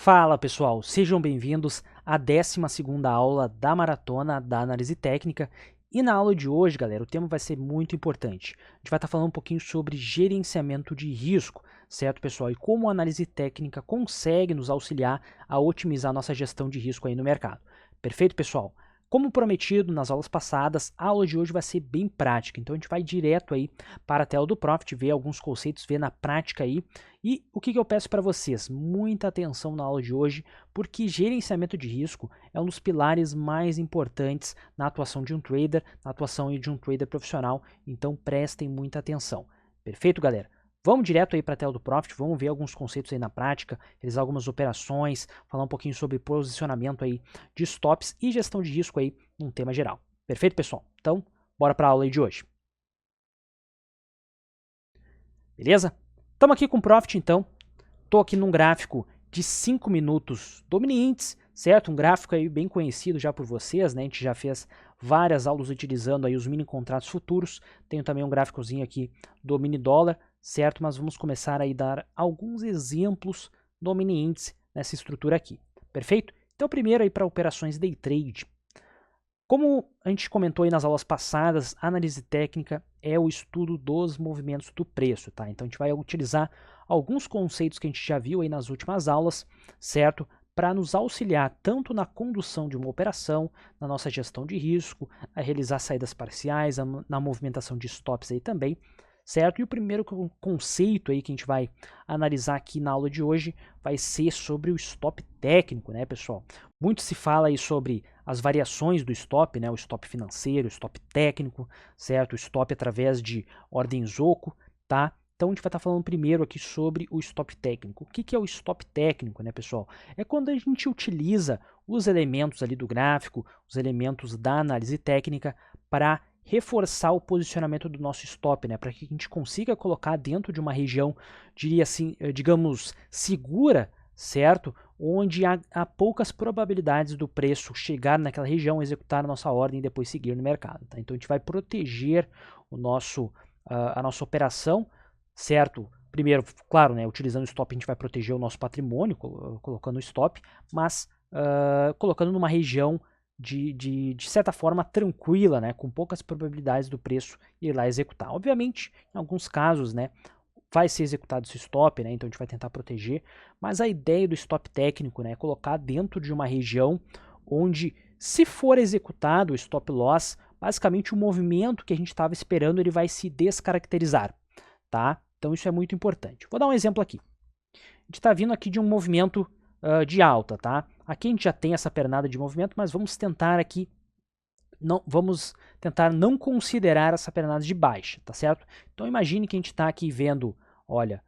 Fala pessoal, sejam bem-vindos à 12ª aula da Maratona da Análise Técnica. E na aula de hoje, galera, o tema vai ser muito importante. A gente vai estar falando um pouquinho sobre gerenciamento de risco, certo pessoal? E como a análise técnica consegue nos auxiliar a otimizar nossa gestão de risco aí no mercado. Perfeito, pessoal? Como prometido nas aulas passadas, a aula de hoje vai ser bem prática, então a gente vai direto aí para a tela do Profit, ver alguns conceitos, ver na prática aí. E o que eu peço para vocês? Muita atenção na aula de hoje, porque gerenciamento de risco é um dos pilares mais importantes na atuação de um trader, na atuação de um trader profissional, então prestem muita atenção. Perfeito, galera? Vamos direto aí para a tela do Profit, vamos ver alguns conceitos aí na prática, realizar algumas operações, falar um pouquinho sobre posicionamento aí de stops e gestão de risco aí num tema geral. Perfeito, pessoal? Então, bora para a aula aí de hoje. Beleza? Estamos aqui com o Profit, então. Estou aqui num gráfico de 5 minutos do mini índice, certo? Um gráfico aí bem conhecido já por vocês, né? A gente já fez várias aulas utilizando aí os mini contratos futuros. Tenho também um gráficozinho aqui do mini dólar, certo? Mas vamos começar aí a dar alguns exemplos do mini índice nessa estrutura aqui, perfeito? Então primeiro aí para operações day trade. Como a gente comentou aí nas aulas passadas, a análise técnica é o estudo dos movimentos do preço, tá? Então a gente vai utilizar alguns conceitos que a gente já viu aí nas últimas aulas, certo? Para nos auxiliar tanto na condução de uma operação, na nossa gestão de risco, a realizar saídas parciais, na movimentação de stops aí também, certo? E o primeiro conceito aí que a gente vai analisar aqui na aula de hoje vai ser sobre o stop técnico, né, pessoal? Muito se fala aí sobre as variações do stop, né? O stop financeiro, o stop técnico, certo? O stop através de ordens oco, tá? Então a gente vai estar falando primeiro aqui sobre o stop técnico. O que é o stop técnico, né, pessoal? É quando a gente utiliza os elementos ali do gráfico, os elementos da análise técnica para reforçar o posicionamento do nosso stop, né, para que a gente consiga colocar dentro de uma região, diria assim, digamos, segura, certo? Onde há poucas probabilidades do preço chegar naquela região, executar a nossa ordem e depois seguir no mercado. Tá? Então a gente vai proteger a nossa operação, certo? Primeiro, claro, né, utilizando o stop a gente vai proteger o nosso patrimônio, colocando o stop, mas colocando numa região de certa forma tranquila, né, com poucas probabilidades do preço ir lá executar. Obviamente, em alguns casos, né, vai ser executado esse stop, né, então a gente vai tentar proteger, mas a ideia do stop técnico, né, é colocar dentro de uma região onde, se for executado o stop loss, basicamente o movimento que a gente estava esperando ele vai se descaracterizar, tá? Então isso é muito importante. Vou dar um exemplo aqui. A gente está vindo aqui de um movimento de alta, tá? Aqui a gente já tem essa pernada de movimento, mas vamos tentar aqui, vamos tentar não considerar essa pernada de baixa, tá certo? Então imagine que a gente está aqui vendo, olha,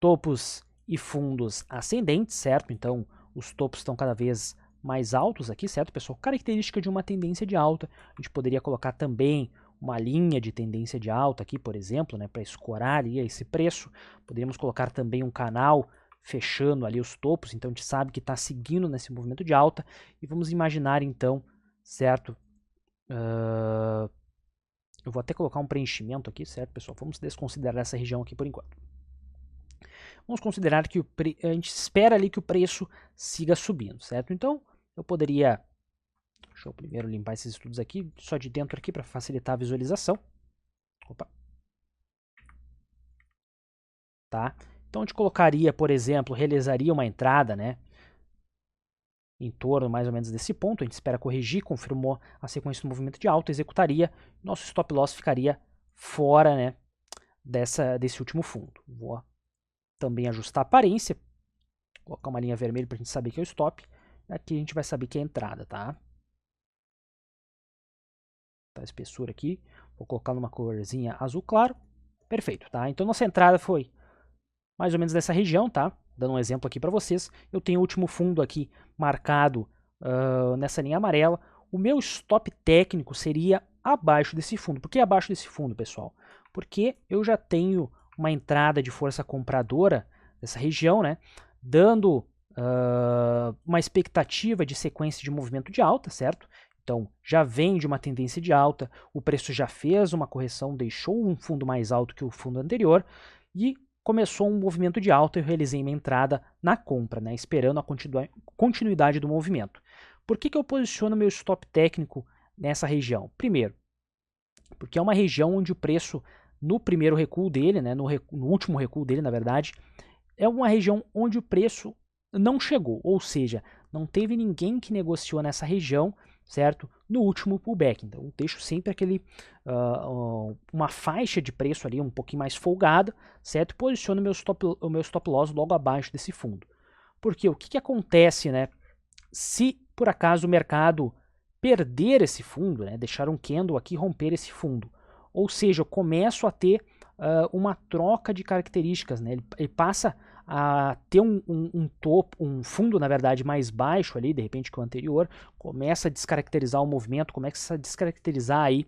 topos e fundos ascendentes, certo? Então os topos estão cada vez mais altos aqui, certo, pessoal? Característica de uma tendência de alta. A gente poderia colocar também uma linha de tendência de alta aqui, por exemplo, né, para escorar ali esse preço. Poderíamos colocar também um canal fechando ali os topos, então a gente sabe que está seguindo nesse movimento de alta. E vamos imaginar então, certo? Eu vou até colocar um preenchimento aqui, certo, pessoal? Vamos desconsiderar essa região aqui por enquanto. Vamos considerar que a gente espera ali que o preço siga subindo, certo? Então, eu poderia... Deixa eu primeiro limpar esses estudos aqui, só de dentro aqui, para facilitar a visualização. Opa. Tá? Então, a gente colocaria, por exemplo, realizaria uma entrada, né? Em torno mais ou menos desse ponto, a gente espera corrigir, confirmou a sequência do movimento de alta, executaria, nosso stop loss ficaria fora, né, desse último fundo. Vou também ajustar a aparência, colocar uma linha vermelha para a gente saber que é o stop, aqui a gente vai saber que é a entrada, tá? Tá a espessura aqui, vou colocar numa corzinha azul claro, perfeito, tá? Então nossa entrada foi mais ou menos dessa região, tá? Dando um exemplo aqui para vocês, eu tenho o último fundo aqui marcado nessa linha amarela. O meu stop técnico seria abaixo desse fundo. Por que abaixo desse fundo, pessoal? Porque eu já tenho uma entrada de força compradora nessa região, né? Dando uma expectativa de sequência de movimento de alta, certo? Então, já vem de uma tendência de alta, o preço já fez uma correção, deixou um fundo mais alto que o fundo anterior, e começou um movimento de alta e eu realizei minha entrada na compra, né, esperando a continuidade do movimento. Por que eu posiciono meu stop técnico nessa região? Primeiro, porque é uma região onde o preço no primeiro recuo dele, né, no último recuo dele, na verdade, é uma região onde o preço não chegou, ou seja, não teve ninguém que negociou nessa região, certo? No último pullback. Então, eu deixo sempre uma faixa de preço ali um pouquinho mais folgada, certo? E posiciono o meu stop loss logo abaixo desse fundo. Porque o que acontece, né? Se por acaso o mercado perder esse fundo, né, deixar um candle aqui romper esse fundo, ou seja, eu começo a ter uma troca de características, né, ele passa a ter um topo, um fundo na verdade mais baixo ali, de repente que o anterior, começa a descaracterizar o movimento, começa a descaracterizar aí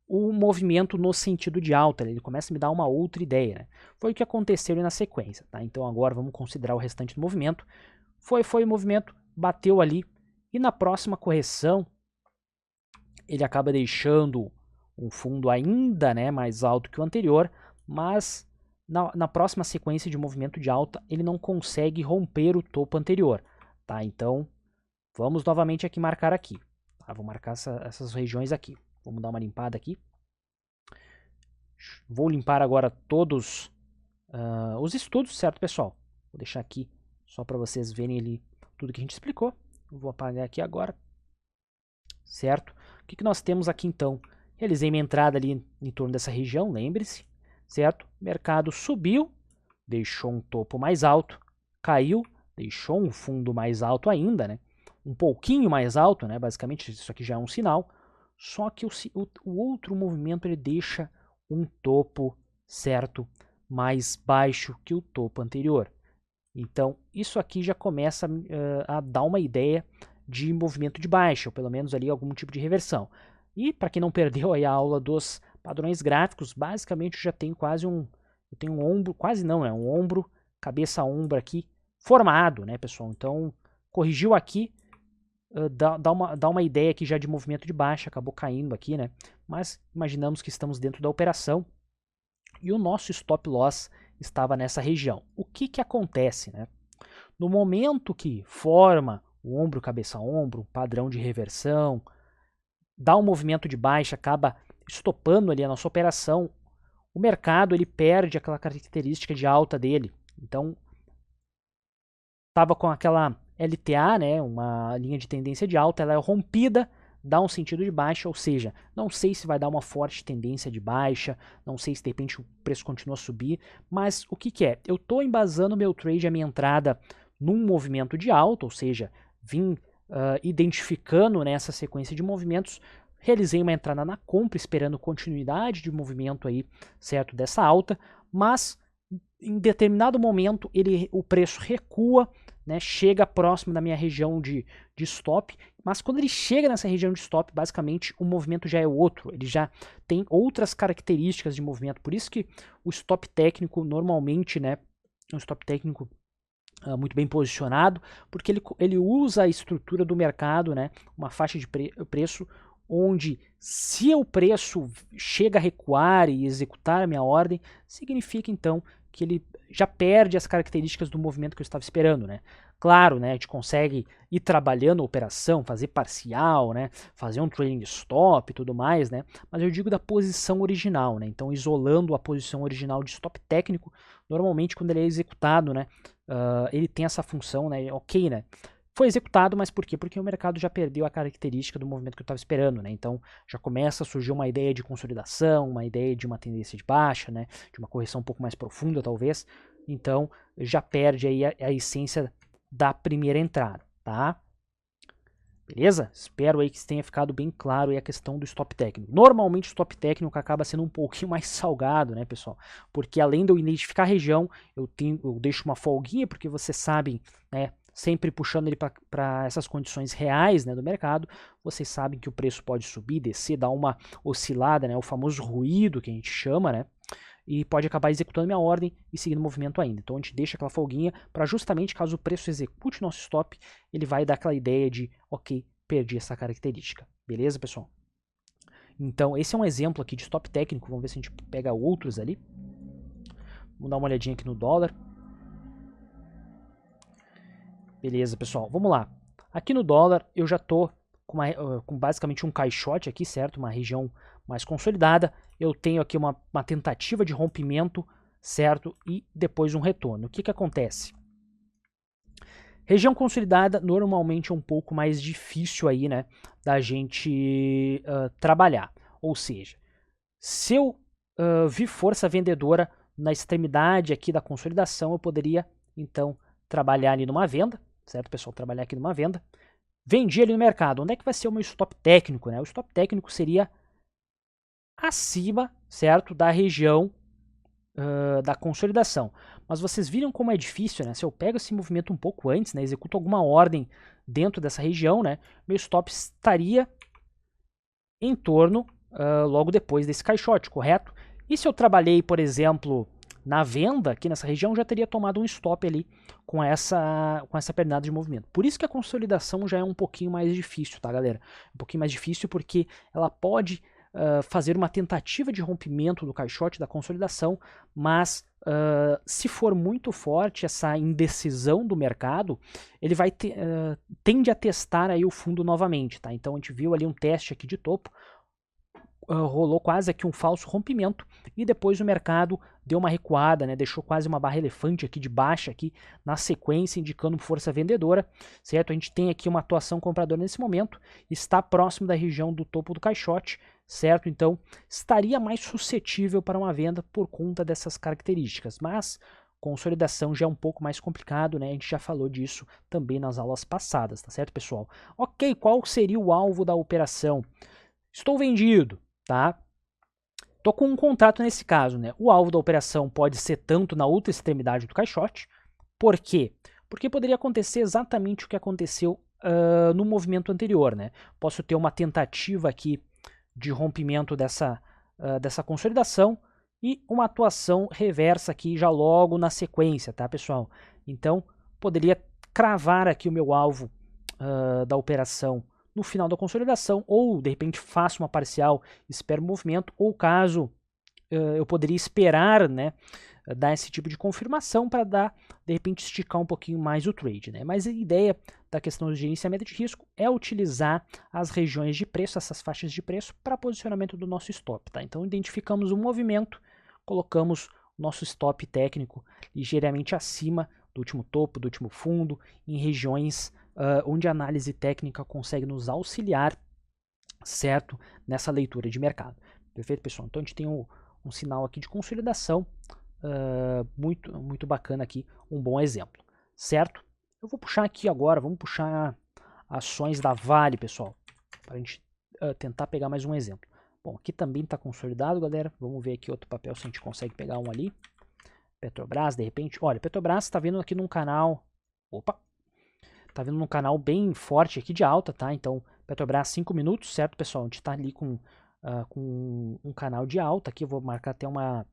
o movimento no sentido de alta, ele começa a me dar uma outra ideia, né? Foi o que aconteceu ali na sequência, tá? Então agora vamos considerar o restante do movimento. Foi o movimento, bateu ali, e na próxima correção ele acaba deixando um fundo ainda, né, mais alto que o anterior, mas na próxima sequência de movimento de alta ele não consegue romper o topo anterior, tá? Então vamos novamente aqui marcar aqui, tá? Vou marcar essas regiões aqui, vamos dar uma limpada aqui. Vou limpar agora todos os estudos, certo, pessoal? Vou deixar aqui só para vocês verem ali tudo que a gente explicou. Vou apagar aqui agora, certo? O que nós temos aqui então? Realizei minha entrada ali em torno dessa região, lembre-se, certo? O mercado subiu, deixou um topo mais alto, caiu, deixou um fundo mais alto ainda, né? Um pouquinho mais alto, né? Basicamente isso aqui já é um sinal, só que o outro movimento ele deixa um topo, certo? Mais baixo que o topo anterior. Então, isso aqui já começa a dar uma ideia de movimento de baixa, ou pelo menos ali algum tipo de reversão. E para quem não perdeu aí a aula dos padrões gráficos, basicamente eu já tenho eu tenho um ombro, quase não, né, um ombro, cabeça-ombro aqui formado, né, pessoal? Então, corrigiu aqui, dá uma ideia aqui já de movimento de baixa, acabou caindo aqui, né? Mas imaginamos que estamos dentro da operação e o nosso stop loss estava nessa região. O que acontece, né? No momento que forma o ombro, cabeça-ombro, um padrão de reversão, dá um movimento de baixa, acaba estopando ali a nossa operação, o mercado ele perde aquela característica de alta dele. Então, estava com aquela LTA, né, uma linha de tendência de alta, ela é rompida, dá um sentido de baixa, ou seja, não sei se vai dar uma forte tendência de baixa, não sei se de repente o preço continua a subir, mas o que é? Eu estou embasando meu trade, a minha entrada num movimento de alta, ou seja, vim identificando nessa sequência de movimentos, realizei uma entrada na compra, esperando continuidade de movimento aí, certo, dessa alta, mas em determinado momento o preço recua, né, chega próximo da minha região de stop, mas quando ele chega nessa região de stop, basicamente o movimento já é outro, ele já tem outras características de movimento, por isso que o stop técnico normalmente, né, um stop técnico muito bem posicionado, porque ele usa a estrutura do mercado, né, uma faixa de preço, onde se o preço chega a recuar e executar a minha ordem, significa então que ele já perde as características do movimento que eu estava esperando, né? Claro, né, a gente consegue ir trabalhando a operação, fazer parcial, né, fazer um trailing stop e tudo mais, né? Mas eu digo da posição original, né? Então, isolando a posição original de stop técnico, normalmente quando ele é executado, né, ele tem essa função, né? Ok, né? Foi executado, mas por quê? Porque o mercado já perdeu a característica do movimento que eu estava esperando, né? Então já começa a surgir uma ideia de consolidação, uma ideia de uma tendência de baixa, né? De uma correção um pouco mais profunda, talvez. Então já perde aí a essência da primeira entrada, tá? Beleza? Espero aí que tenha ficado bem claro aí a questão do stop técnico. Normalmente o stop técnico acaba sendo um pouquinho mais salgado, né, pessoal? Porque além de eu identificar a região, eu deixo uma folguinha, porque vocês sabem, né, sempre puxando ele para essas condições reais, né, do mercado, vocês sabem que o preço pode subir, descer, dar uma oscilada, né, o famoso ruído que a gente chama, né? E pode acabar executando minha ordem e seguindo o movimento ainda. Então a gente deixa aquela folguinha para justamente caso o preço execute nosso stop, ele vai dar aquela ideia de, ok, perdi essa característica. Beleza, pessoal? Então esse é um exemplo aqui de stop técnico, vamos ver se a gente pega outros ali. Vamos dar uma olhadinha aqui no dólar. Beleza, pessoal, vamos lá. Aqui no dólar eu já estou com basicamente um caixote aqui, certo? Uma região mais consolidada. Eu tenho aqui uma tentativa de rompimento, certo? E depois um retorno. O que acontece? Região consolidada normalmente é um pouco mais difícil aí, né, da gente trabalhar. Ou seja, se eu vi força vendedora na extremidade aqui da consolidação, eu poderia então trabalhar ali numa venda, certo, pessoal? Trabalhar aqui numa venda. Vendi ali no mercado. Onde é que vai ser o meu stop técnico, né? O stop técnico seria acima, certo, da região da consolidação. Mas vocês viram como é difícil, né? Se eu pego esse movimento um pouco antes, né, executo alguma ordem dentro dessa região, né, meu stop estaria em torno logo depois desse caixote, correto? E se eu trabalhei, por exemplo, na venda aqui nessa região, já teria tomado um stop ali com essa pernada de movimento. Por isso que a consolidação já é um pouquinho mais difícil, tá, galera? Um pouquinho mais difícil porque ela pode fazer uma tentativa de rompimento do caixote da consolidação, mas se for muito forte essa indecisão do mercado, ele vai tende a testar aí o fundo novamente, tá? Então a gente viu ali um teste aqui de topo, rolou quase aqui um falso rompimento e depois o mercado deu uma recuada, né? Deixou quase uma barra elefante aqui de baixa aqui na sequência, indicando força vendedora, certo? A gente tem aqui uma atuação compradora nesse momento, está próximo da região do topo do caixote, certo? Então estaria mais suscetível para uma venda por conta dessas características, mas consolidação já é um pouco mais complicado, né? A gente já falou disso também nas aulas passadas, tá certo, pessoal? Ok, qual seria o alvo da operação? Estou vendido, tá? Tô com um contrato nesse caso, né? O alvo da operação pode ser tanto na outra extremidade do caixote. Por quê? Porque poderia acontecer exatamente o que aconteceu no movimento anterior, né? Posso ter uma tentativa aqui de rompimento dessa consolidação e uma atuação reversa aqui já logo na sequência, tá, pessoal? Então, poderia cravar aqui o meu alvo da operação no final da consolidação, ou de repente faço uma parcial, espero o movimento, ou caso eu poderia esperar, né, dar esse tipo de confirmação para dar, de repente, esticar um pouquinho mais o trade, né? Mas a ideia da questão do gerenciamento de risco é utilizar as regiões de preço, essas faixas de preço, para posicionamento do nosso stop, tá? Então identificamos o movimento, colocamos o nosso stop técnico ligeiramente acima do último topo, do último fundo, em regiões onde a análise técnica consegue nos auxiliar, certo, nessa leitura de mercado. Perfeito, pessoal? Então a gente tem um sinal aqui de consolidação muito bacana aqui, um bom exemplo, certo? Eu vou puxar aqui agora, vamos puxar ações da Vale, pessoal, para a gente tentar pegar mais um exemplo. Bom, aqui também está consolidado, galera. Vamos ver aqui outro papel se a gente consegue pegar um ali. Petrobras, de repente. Olha, Petrobras está vindo aqui num canal. Opa! Tá vindo num canal bem forte aqui de alta, tá? Então, Petrobras 5 minutos, certo, pessoal? A gente tá ali com um canal de alta aqui. Eu vou marcar até uma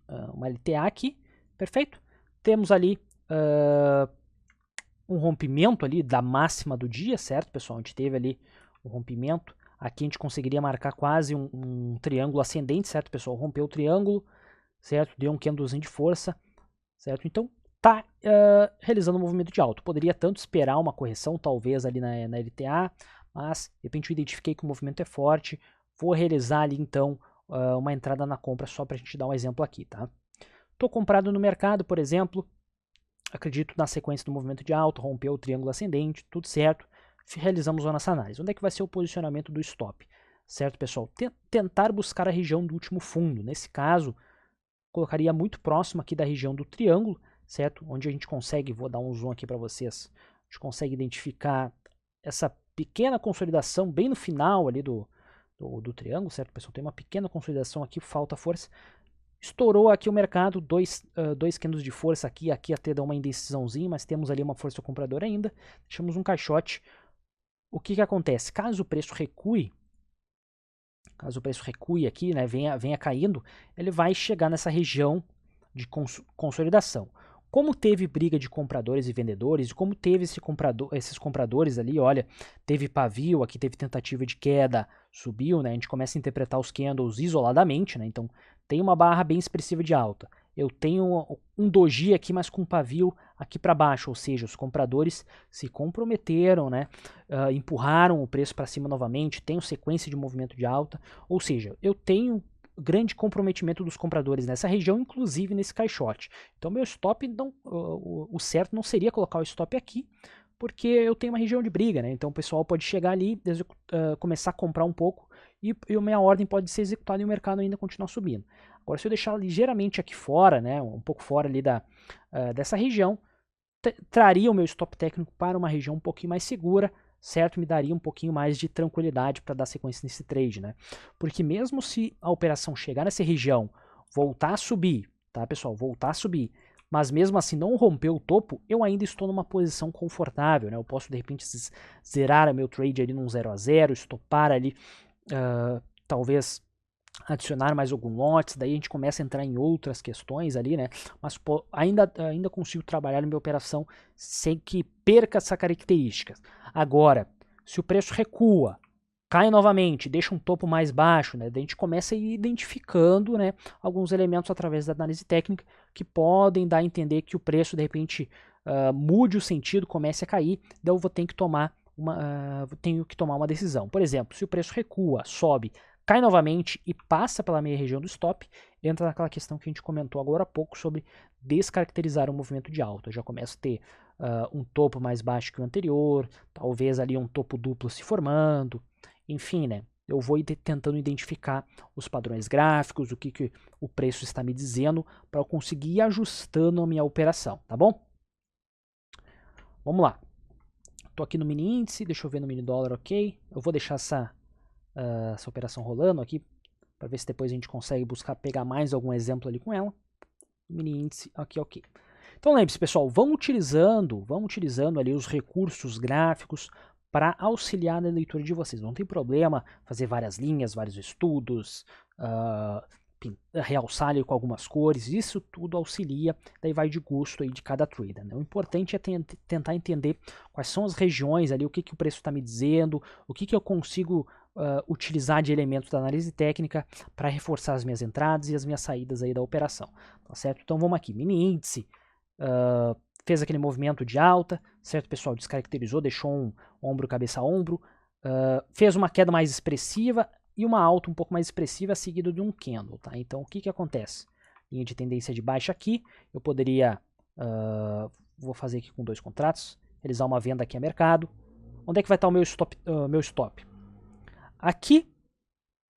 LTA aqui. Perfeito? Temos ali um rompimento ali da máxima do dia, certo, pessoal? A gente teve ali um rompimento. Aqui a gente conseguiria marcar quase um triângulo ascendente, certo, pessoal? Rompeu o triângulo, certo? Deu um candlezinho de força, certo? Então, tá realizando um movimento de alta. Poderia tanto esperar uma correção, talvez ali na LTA, mas de repente eu identifiquei que o movimento é forte, vou realizar ali então uma entrada na compra só para a gente dar um exemplo aqui, tá? Estou comprado no mercado, por exemplo, acredito na sequência do movimento de alta, rompeu o triângulo ascendente, tudo certo, realizamos a nossa análise. Onde é que vai ser o posicionamento do stop? Certo, pessoal? Tentar buscar a região do último fundo. Nesse caso, colocaria muito próximo aqui da região do triângulo, certo? Onde a gente consegue, vou dar um zoom aqui para vocês, a gente consegue identificar essa pequena consolidação bem no final ali do triângulo, certo, pessoal? Tem uma pequena consolidação aqui, falta força. Estourou aqui o mercado, dois candles de força aqui até dá uma indecisãozinha, mas temos ali uma força compradora ainda. Deixamos um caixote. O que acontece? Caso o preço recue aqui, né, venha caindo, ele vai chegar nessa região de consolidação. Como teve briga de compradores e vendedores, como teve esses compradores ali, olha, teve pavio, aqui teve tentativa de queda, subiu, né? A gente começa a interpretar os candles isoladamente, né? Então tenho uma barra bem expressiva de alta, eu tenho um doji aqui, mas com pavio aqui para baixo, ou seja, os compradores se comprometeram, né, empurraram o preço para cima novamente, tenho sequência de movimento de alta, ou seja, eu tenho grande comprometimento dos compradores nessa região, inclusive nesse caixote. Então meu stop, não, o certo não seria colocar o stop aqui, porque eu tenho uma região de briga, né? Então o pessoal pode chegar ali, começar a comprar um pouco e a minha ordem pode ser executada e o mercado ainda continuar subindo. Agora, se eu deixar ligeiramente aqui fora, né, um pouco fora ali dessa região, traria o meu stop técnico para uma região um pouquinho mais segura, certo? Me daria um pouquinho mais de tranquilidade para dar sequência nesse trade, né? Porque mesmo se a operação chegar nessa região, voltar a subir, tá, pessoal? Voltar a subir, mas mesmo assim não romper o topo, eu ainda estou numa posição confortável, né? Eu posso de repente zerar meu trade ali num 0 a 0, estopar ali, talvez adicionar mais algum lotes, daí a gente começa a entrar em outras questões ali, né? Mas ainda consigo trabalhar minha operação sem que perca essa característica. Agora, se o preço recua, cai novamente, deixa um topo mais baixo, né? Daí a gente começa a ir identificando, né, alguns elementos através da análise técnica que podem dar a entender que o preço de repente mude o sentido, comece a cair, daí eu vou ter que tenho que tomar uma decisão. Por exemplo, se o preço recua, sobe, cai novamente e passa pela meia região do stop, entra naquela questão que a gente comentou agora há pouco sobre descaracterizar o movimento de alta. Eu já começo a ter um topo mais baixo que o anterior, talvez ali um topo duplo se formando, enfim, né? Eu vou tentando identificar os padrões gráficos, o que o preço está me dizendo, para eu conseguir ir ajustando a minha operação, tá bom? Vamos lá. Estou aqui no mini índice, deixa eu ver no mini dólar, ok. Eu vou deixar essa operação rolando aqui, para ver se depois a gente consegue pegar mais algum exemplo ali com ela. Mini índice, aqui, ok. Então lembre-se, pessoal, vão utilizando ali os recursos gráficos para auxiliar na leitura de vocês. Não tem problema fazer várias linhas, vários estudos, realçar ali com algumas cores, isso tudo auxilia, daí vai de gosto aí de cada trader, né? O importante é tentar entender quais são as regiões ali, o que o preço está me dizendo, o que eu consigo utilizar de elementos da análise técnica para reforçar as minhas entradas e as minhas saídas aí da operação, tá certo? Então vamos aqui, mini índice, fez aquele movimento de alta, certo, pessoal? Descaracterizou, deixou um ombro, cabeça a ombro, fez uma queda mais expressiva e uma alta um pouco mais expressiva seguido de um candle, tá? Então o que acontece? Linha de tendência de baixa aqui, eu poderia, vou fazer aqui com 2 contratos, realizar uma venda aqui a mercado. Onde é que vai estar o meu stop? Aqui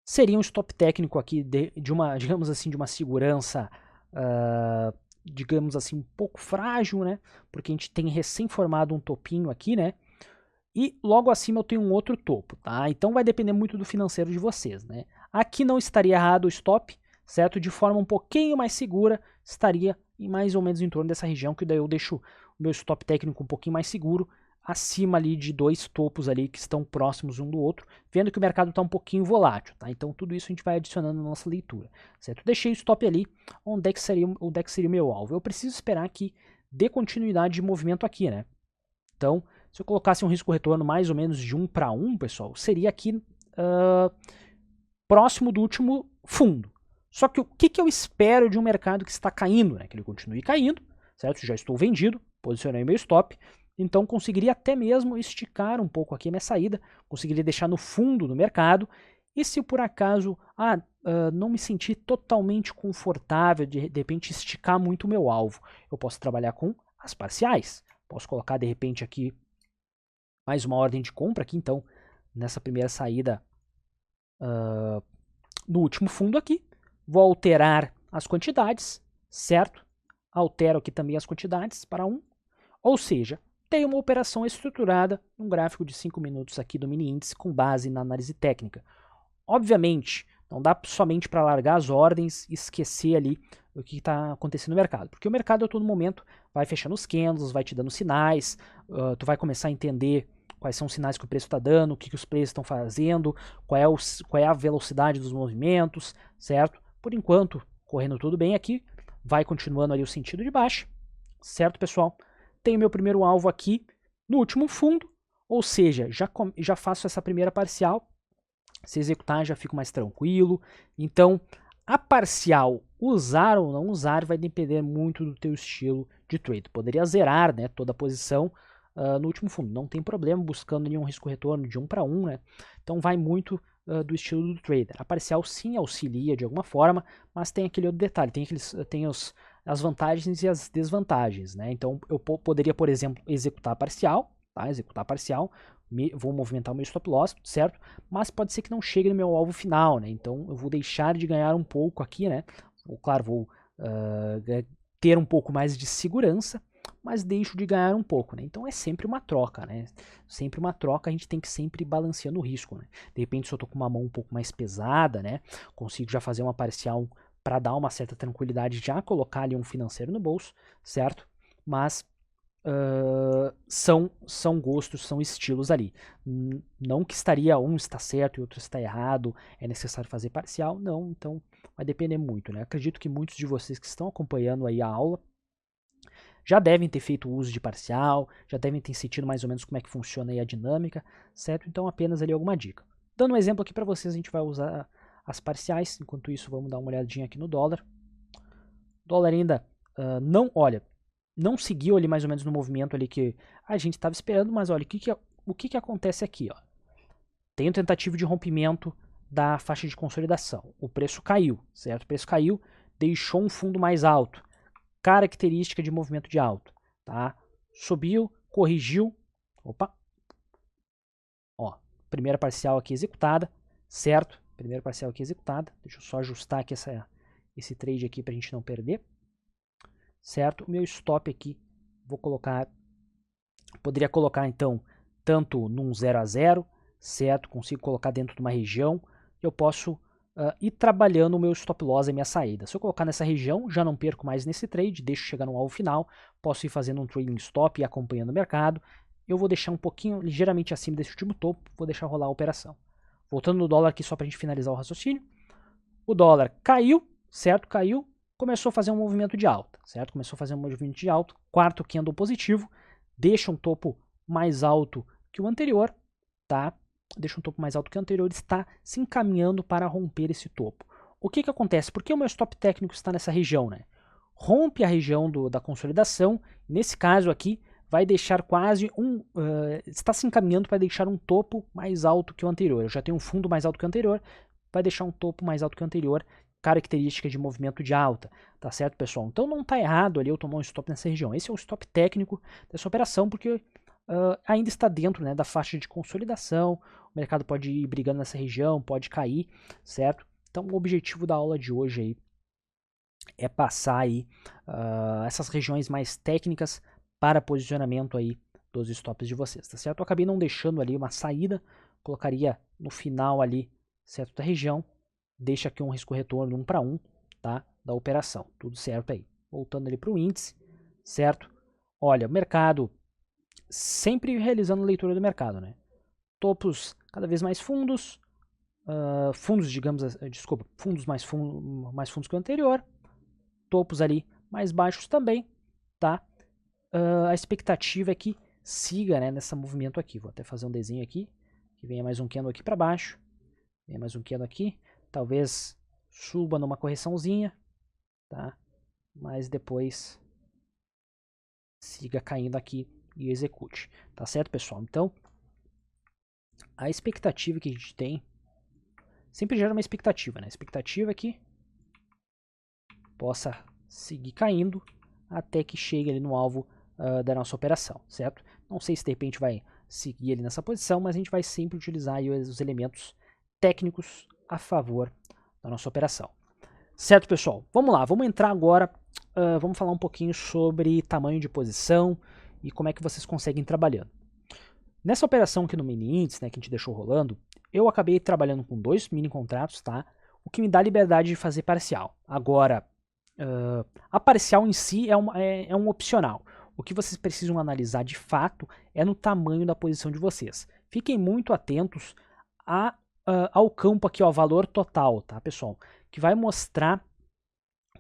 seria um stop técnico aqui de uma, digamos assim, de uma segurança, digamos assim, um pouco frágil, né? Porque a gente tem recém-formado um topinho aqui, né? E logo acima eu tenho um outro topo, tá? Então vai depender muito do financeiro de vocês, né? Aqui não estaria errado o stop, certo? De forma um pouquinho mais segura, estaria mais ou menos em torno dessa região, que daí eu deixo o meu stop técnico um pouquinho mais seguro, acima ali de 2 topos ali que estão próximos um do outro, vendo que o mercado está um pouquinho volátil, tá? Então tudo isso a gente vai adicionando na nossa leitura, certo? Deixei o stop ali, onde é que seria o meu alvo? Eu preciso esperar que dê continuidade de movimento aqui, né? Então, se eu colocasse um risco-retorno mais ou menos de 1 para 1, pessoal, seria aqui próximo do último fundo. Só que o que eu espero de um mercado que está caindo? Né? Que ele continue caindo, certo? Já estou vendido, posicionei meu stop, então conseguiria até mesmo esticar um pouco aqui a minha saída, conseguiria deixar no fundo do mercado, e se por acaso não me sentir totalmente confortável de repente esticar muito o meu alvo, eu posso trabalhar com as parciais. Posso colocar de repente aqui mais uma ordem de compra aqui, então nessa primeira saída no último fundo aqui, vou alterar as quantidades, certo? Altero aqui também as quantidades para 1, ou seja, tenho uma operação estruturada num gráfico de 5 minutos aqui do mini índice com base na análise técnica. Obviamente, não dá somente para largar as ordens e esquecer ali o que está acontecendo no mercado. Porque o mercado a todo momento vai fechando os candles, vai te dando sinais, tu vai começar a entender quais são os sinais que o preço está dando, o que os preços estão fazendo, qual é a velocidade dos movimentos, certo? Por enquanto, correndo tudo bem aqui, vai continuando ali o sentido de baixa, certo, pessoal? Tenho meu primeiro alvo aqui no último fundo, ou seja, já faço essa primeira parcial. Se executar, já fico mais tranquilo. Então, A parcial, usar ou não usar, vai depender muito do teu estilo de trade. Poderia zerar, né, toda a posição no último fundo, não tem problema, buscando ali um risco-retorno de 1 para 1, né? Então vai muito do estilo do trader. A parcial sim auxilia de alguma forma, mas tem aquele outro detalhe, tem as vantagens e as desvantagens, né? Então eu poderia, por exemplo, executar a parcial, tá? Executar a parcial, vou movimentar o meu stop loss, certo? Mas pode ser que não chegue no meu alvo final, né? Então eu vou deixar de ganhar um pouco aqui, né? Claro, vou ter um pouco mais de segurança, mas deixo de ganhar um pouco, né? Então é sempre uma troca, né? Sempre uma troca, a gente tem que sempre ir balanceando o risco, né? De repente, se eu tô com uma mão um pouco mais pesada, né? Consigo já fazer uma parcial para dar uma certa tranquilidade, já colocar ali um financeiro no bolso, certo? Mas são gostos, são estilos ali. Não que um está certo e outro está errado, é necessário fazer parcial, não, então vai depender muito, né? Acredito que muitos de vocês que estão acompanhando aí a aula já devem ter feito uso de parcial, já devem ter sentido mais ou menos como é que funciona aí a dinâmica, certo? Então apenas ali alguma dica. Dando um exemplo aqui para vocês, a gente vai usar as parciais, enquanto isso vamos dar uma olhadinha aqui no dólar. O dólar ainda não seguiu ali mais ou menos no movimento ali que a gente estava esperando, mas olha, o que acontece aqui, ó? Tem um tentativo de rompimento da faixa de consolidação. O preço caiu, certo? O preço caiu, deixou um fundo mais alto. Característica de movimento de alto, tá? Subiu, corrigiu, opa, ó, primeira parcial aqui executada, certo? Primeira parcial aqui executada, deixa eu só ajustar aqui esse trade aqui para a gente não perder, certo? O meu stop aqui, poderia colocar então, tanto num 0 a 0, certo? Consigo colocar dentro de uma região, eu posso ir trabalhando o meu stop loss e minha saída. Se eu colocar nessa região, já não perco mais nesse trade, deixo chegar no alvo final, posso ir fazendo um trading stop e acompanhando o mercado. Eu vou deixar um pouquinho, ligeiramente acima desse último topo, vou deixar rolar a operação. Voltando no dólar aqui só para a gente finalizar o raciocínio. O dólar caiu, certo? Caiu, começou a fazer um movimento de alta, certo? Começou a fazer um movimento de alta, quarto candle positivo, deixa um topo mais alto que o anterior, tá? Deixa um topo mais alto que o anterior, está se encaminhando para romper esse topo. O que acontece? Por que o meu stop técnico está nessa região, né? Rompe a região da consolidação, nesse caso aqui, vai deixar quase está se encaminhando para deixar um topo mais alto que o anterior. Eu já tenho um fundo mais alto que o anterior, vai deixar um topo mais alto que o anterior, característica de movimento de alta, tá certo, pessoal? Então não está errado ali eu tomar um stop nessa região. Esse é o stop técnico dessa operação, porque ainda está dentro, né, da faixa de consolidação, o mercado pode ir brigando nessa região, pode cair, certo? Então o objetivo da aula de hoje aí é passar aí essas regiões mais técnicas para posicionamento aí dos stops de vocês, tá certo? Eu acabei não deixando ali uma saída, colocaria no final ali, certo, da região, deixa aqui um risco-retorno 1 para 1, tá, da operação, tudo certo aí. Voltando ali para o índice, certo? Olha, o mercado sempre realizando leitura do mercado, né? Topos cada vez mais fundos, fundos mais fundos que o anterior, topos ali mais baixos também, tá? A expectativa é que siga, né, nesse movimento aqui. Vou até fazer um desenho aqui, que venha mais um candle aqui para baixo, venha mais um candle aqui, talvez suba numa correçãozinha, tá? Mas depois siga caindo aqui e execute, tá certo, pessoal? Então, a expectativa que a gente tem sempre gera uma expectativa, né? A expectativa é que possa seguir caindo até que chegue ali no alvo da nossa operação, certo? Não sei se de repente vai seguir ali nessa posição, mas a gente vai sempre utilizar aí os elementos técnicos a favor da nossa operação. Certo, pessoal? Vamos lá, vamos entrar agora, vamos falar um pouquinho sobre tamanho de posição e como é que vocês conseguem trabalhando. Nessa operação aqui no mini índice, né, que a gente deixou rolando, eu acabei trabalhando com 2 mini contratos, tá? O que me dá liberdade de fazer parcial. Agora, a parcial em si é um opcional. O que vocês precisam analisar de fato é no tamanho da posição de vocês. Fiquem muito atentos ao campo aqui, ó, valor total, tá, pessoal? Que vai mostrar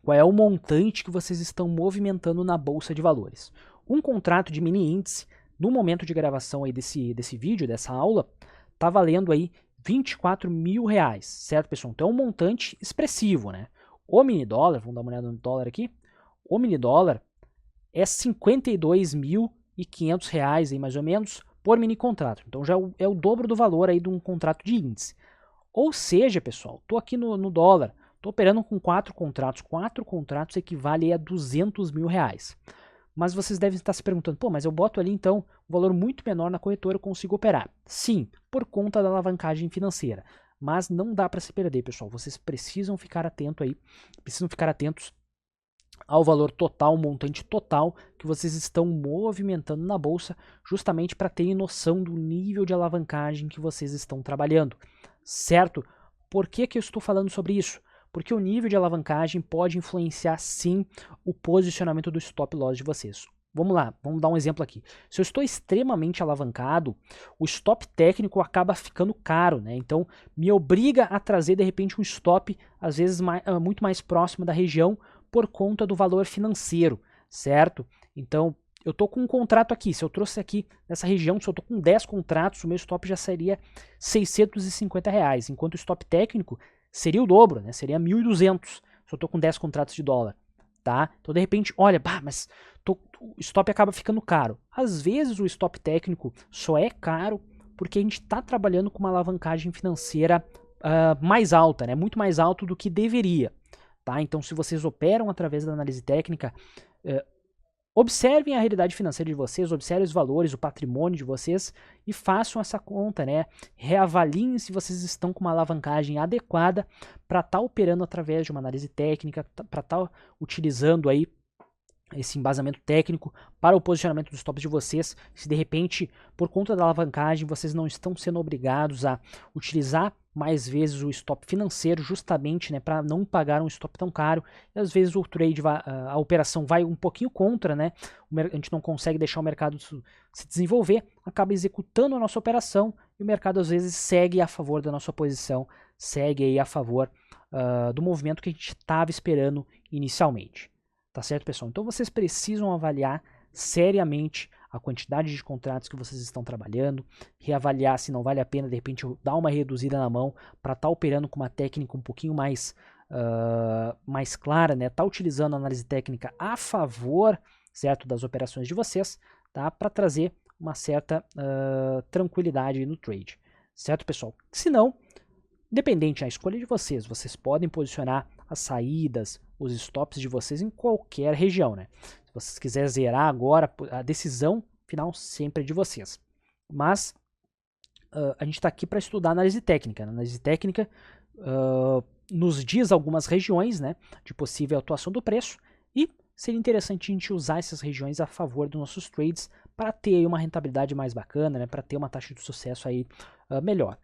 qual é o montante que vocês estão movimentando na bolsa de valores. Um contrato de mini índice, no momento de gravação aí desse vídeo, dessa aula, tá valendo aí R$24 mil, certo, pessoal? Então é um montante expressivo, né? O mini dólar, vamos dar uma olhada no dólar aqui, o mini dólar é R$ 52.500 aí, mais ou menos, por mini contrato. Então já é o dobro do valor aí de um contrato de índice. Ou seja, pessoal, estou aqui no dólar, estou operando com 4 contratos. 4 contratos equivale a R$ 200 mil. Mas vocês devem estar se perguntando, pô, mas eu boto ali então um valor muito menor na corretora, eu consigo operar. Sim, por conta da alavancagem financeira. Mas não dá para se perder, pessoal. Vocês precisam ficar atentos ao valor total, montante total que vocês estão movimentando na bolsa, justamente para terem noção do nível de alavancagem que vocês estão trabalhando, certo? Por que eu estou falando sobre isso? Porque o nível de alavancagem pode influenciar sim o posicionamento do stop loss de vocês. Vamos lá, vamos dar um exemplo aqui. Se eu estou extremamente alavancado, o stop técnico acaba ficando caro, né? Então me obriga a trazer de repente um stop, às vezes muito mais próximo da região, por conta do valor financeiro, certo? Então eu estou com um contrato aqui, se eu trouxe aqui nessa região, se eu estou com 10 contratos, o meu stop já seria R$ 650, enquanto o stop técnico seria o dobro, né? Seria 1.200 se eu estou com 10 contratos de dólar, tá? Então de repente, olha, mas o stop acaba ficando caro. Às vezes o stop técnico só é caro porque a gente está trabalhando com uma alavancagem financeira mais alta, né? Muito mais alto do que deveria. Tá? Então, se vocês operam através da análise técnica, observem a realidade financeira de vocês, observem os valores, o patrimônio de vocês e façam essa conta, né? Reavaliem se vocês estão com uma alavancagem adequada para estar operando através de uma análise técnica, para estar utilizando aí esse embasamento técnico para o posicionamento dos stops de vocês. Se de repente, por conta da alavancagem, vocês não estão sendo obrigados a utilizar mais vezes o stop financeiro, justamente, né, para não pagar um stop tão caro, e às vezes o trade, a operação vai um pouquinho contra, né, a gente não consegue deixar o mercado se desenvolver, acaba executando a nossa operação, e o mercado às vezes segue a favor da nossa posição, segue aí a favor do movimento que a gente estava esperando inicialmente. Tá certo, pessoal? Então vocês precisam avaliar seriamente a quantidade de contratos que vocês estão trabalhando, reavaliar se não vale a pena, de repente, dar uma reduzida na mão para estar operando com uma técnica um pouquinho mais clara, né? Tá utilizando a análise técnica a favor, certo, das operações de vocês, tá? Para trazer uma certa tranquilidade no trade, certo, pessoal? Se não, independente da escolha de vocês, vocês podem posicionar as saídas, os stops de vocês em qualquer região, né? Se vocês quiserem zerar agora, a decisão final sempre é de vocês. Mas a gente está aqui para estudar análise técnica. A análise técnica nos diz algumas regiões, né, de possível atuação do preço, e seria interessante a gente usar essas regiões a favor dos nossos trades para ter aí uma rentabilidade mais bacana, né, para ter uma taxa de sucesso aí melhor.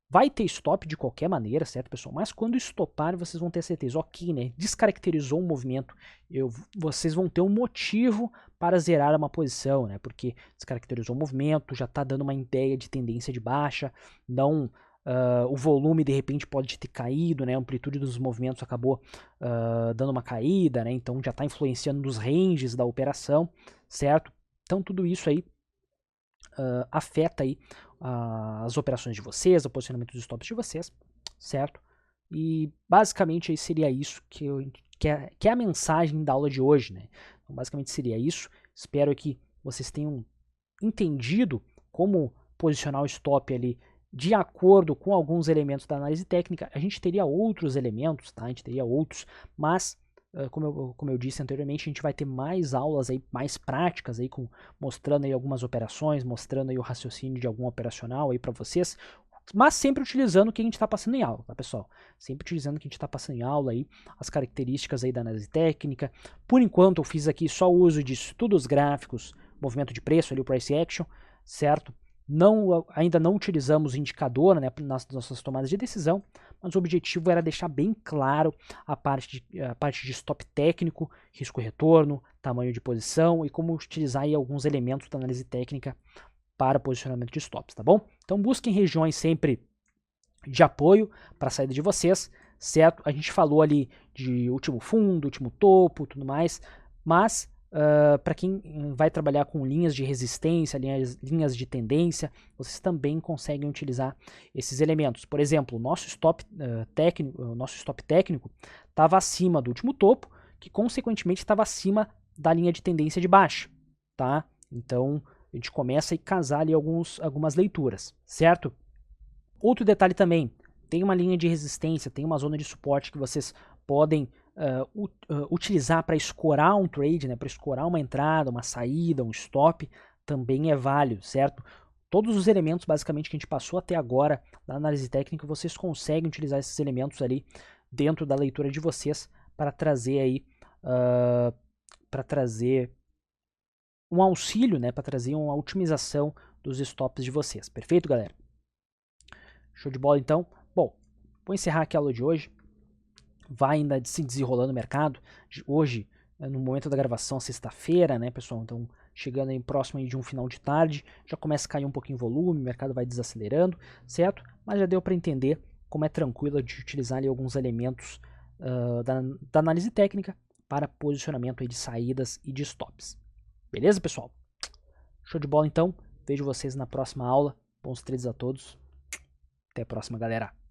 Vai ter stop de qualquer maneira, certo, pessoal? Mas quando estopar, vocês vão ter certeza. Ok, né? Descaracterizou um movimento. Vocês vão ter um motivo para zerar uma posição, né? Porque descaracterizou o movimento, já está dando uma ideia de tendência de baixa. Não, o volume, de repente, pode ter caído, né? A amplitude dos movimentos acabou dando uma caída, né? Então já está influenciando nos ranges da operação, certo? Então tudo isso aí afeta aí as operações de vocês, o posicionamento dos stops de vocês, certo? E basicamente aí seria isso que é a mensagem da aula de hoje, né? Então, basicamente seria isso. Espero que vocês tenham entendido como posicionar o stop ali de acordo com alguns elementos da análise técnica. A gente teria outros elementos, tá? A gente teria outros, mas como eu disse anteriormente, a gente vai ter mais aulas aí, mais práticas aí, mostrando aí algumas operações, mostrando aí o raciocínio de algum operacional aí para vocês, mas sempre utilizando o que a gente está passando em aula, tá, pessoal? Sempre utilizando o que a gente está passando em aula aí, as características aí da análise técnica. Por enquanto eu fiz aqui só o uso de estudos gráficos, movimento de preço ali, o price action, certo? Ainda não utilizamos indicador, né, nas nossas tomadas de decisão, mas o objetivo era deixar bem claro a parte de stop técnico, risco-retorno, tamanho de posição e como utilizar aí alguns elementos da análise técnica para posicionamento de stops, tá bom? Então busquem regiões sempre de apoio para a saída de vocês, certo? A gente falou ali de último fundo, último topo, tudo mais, mas Para quem vai trabalhar com linhas de resistência, linhas de tendência, vocês também conseguem utilizar esses elementos. Por exemplo, o nosso stop técnico estava acima do último topo, que consequentemente estava acima da linha de tendência de baixa, tá? Então a gente começa a casar ali algumas leituras, certo? Outro detalhe também, tem uma linha de resistência, tem uma zona de suporte que vocês podem utilizar para escorar um trade, né, para escorar uma entrada, uma saída, um stop, também é válido, certo? Todos os elementos basicamente que a gente passou até agora na análise técnica, vocês conseguem utilizar esses elementos ali dentro da leitura de vocês para trazer aí para trazer um auxílio, né, para trazer uma otimização dos stops de vocês. Perfeito, galera? Show de bola, então. Bom, vou encerrar aqui a aula de hoje. Vai ainda se desenrolando o mercado. Hoje, no momento da gravação, sexta-feira, né, pessoal? Então, chegando aí próximo aí de um final de tarde, já começa a cair um pouquinho o volume, o mercado vai desacelerando, certo? Mas já deu para entender como é tranquilo de utilizar ali alguns elementos da análise técnica para posicionamento aí de saídas e de stops. Beleza, pessoal? Show de bola, então. Vejo vocês na próxima aula. Bons trades a todos. Até a próxima, galera.